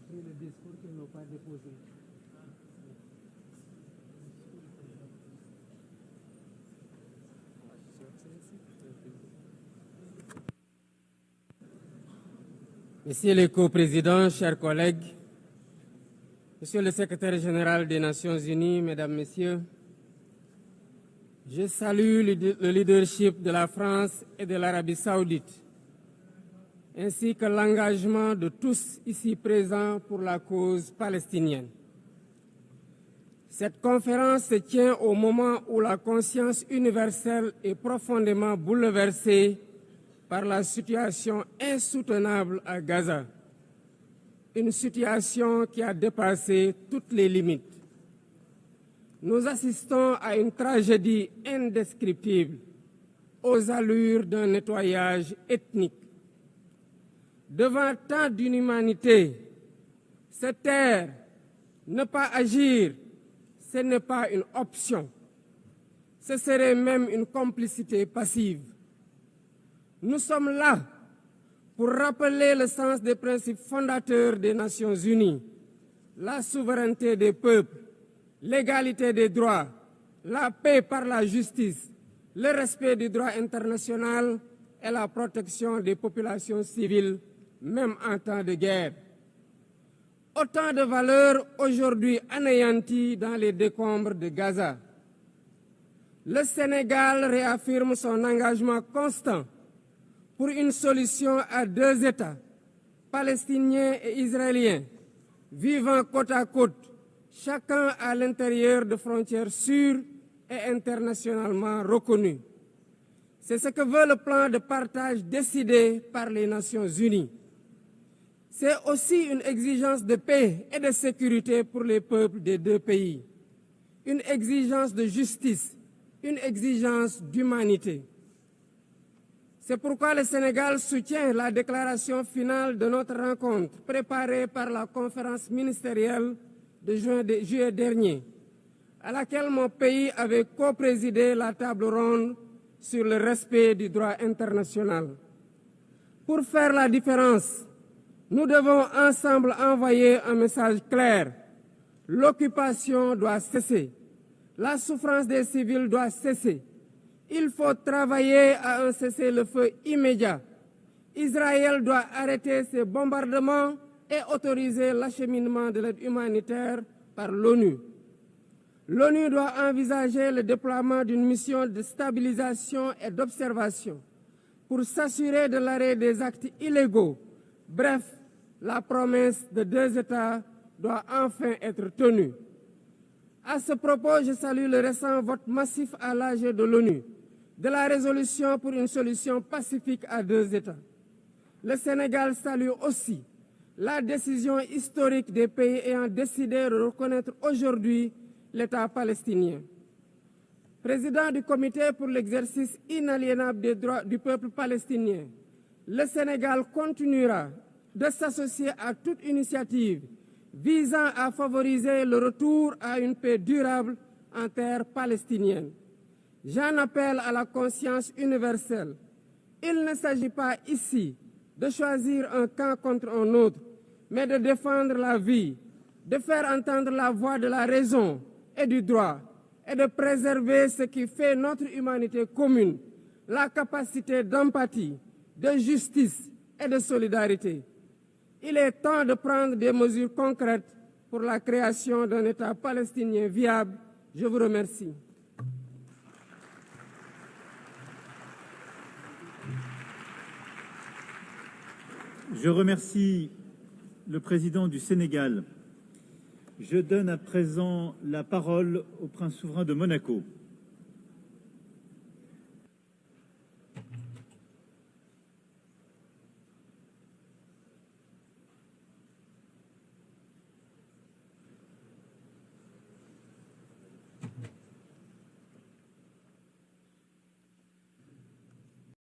pris le discours qu'ils n'ont pas déposé. Monsieur le coprésident, chers collègues, Monsieur le secrétaire général des Nations Unies, Mesdames, Messieurs, je salue le leadership de la France et de l'Arabie Saoudite, ainsi que l'engagement de tous ici présents pour la cause palestinienne. Cette conférence se tient au moment où la conscience universelle est profondément bouleversée par la situation insoutenable à Gaza, une situation qui a dépassé toutes les limites. Nous assistons à une tragédie indescriptible, aux allures d'un nettoyage ethnique. Devant tant d'inhumanité, se taire, ne pas agir, ce n'est pas une option. Ce serait même une complicité passive. Nous sommes là pour rappeler le sens des principes fondateurs des Nations Unies, la souveraineté des peuples, l'égalité des droits, la paix par la justice, le respect du droit international et la protection des populations civiles, même en temps de guerre. Autant de valeurs aujourd'hui anéanties dans les décombres de Gaza. Le Sénégal réaffirme son engagement constant pour une solution à deux États, palestiniens et israéliens, vivant côte à côte, chacun à l'intérieur de frontières sûres et internationalement reconnues. C'est ce que veut le plan de partage décidé par les Nations Unies. C'est aussi une exigence de paix et de sécurité pour les peuples des deux pays, une exigence de justice, une exigence d'humanité. C'est pourquoi le Sénégal soutient la déclaration finale de notre rencontre préparée par la conférence ministérielle de juillet dernier, à laquelle mon pays avait coprésidé la table ronde sur le respect du droit international. Pour faire la différence, nous devons ensemble envoyer un message clair. L'occupation doit cesser. La souffrance des civils doit cesser. Il faut travailler à un cessez-le-feu immédiat. Israël doit arrêter ses bombardements et autoriser l'acheminement de l'aide humanitaire par l'ONU. L'ONU doit envisager le déploiement d'une mission de stabilisation et d'observation pour s'assurer de l'arrêt des actes illégaux. Bref, la promesse de deux États doit enfin être tenue. À ce propos, je salue le récent vote massif à l'AG de l'ONU de la résolution pour une solution pacifique à deux États. Le Sénégal salue aussi la décision historique des pays ayant décidé de reconnaître aujourd'hui l'État palestinien. Président du Comité pour l'exercice inaliénable des droits du peuple palestinien, le Sénégal continuera de s'associer à toute initiative visant à favoriser le retour à une paix durable en terre palestinienne. J'en appelle à la conscience universelle. Il ne s'agit pas ici de choisir un camp contre un autre, mais de défendre la vie, de faire entendre la voix de la raison et du droit, et de préserver ce qui fait notre humanité commune, la capacité d'empathie, de justice et de solidarité. Il est temps de prendre des mesures concrètes pour la création d'un État palestinien viable. Je vous remercie. Je remercie le président du Sénégal. Je donne à présent la parole au prince souverain de Monaco.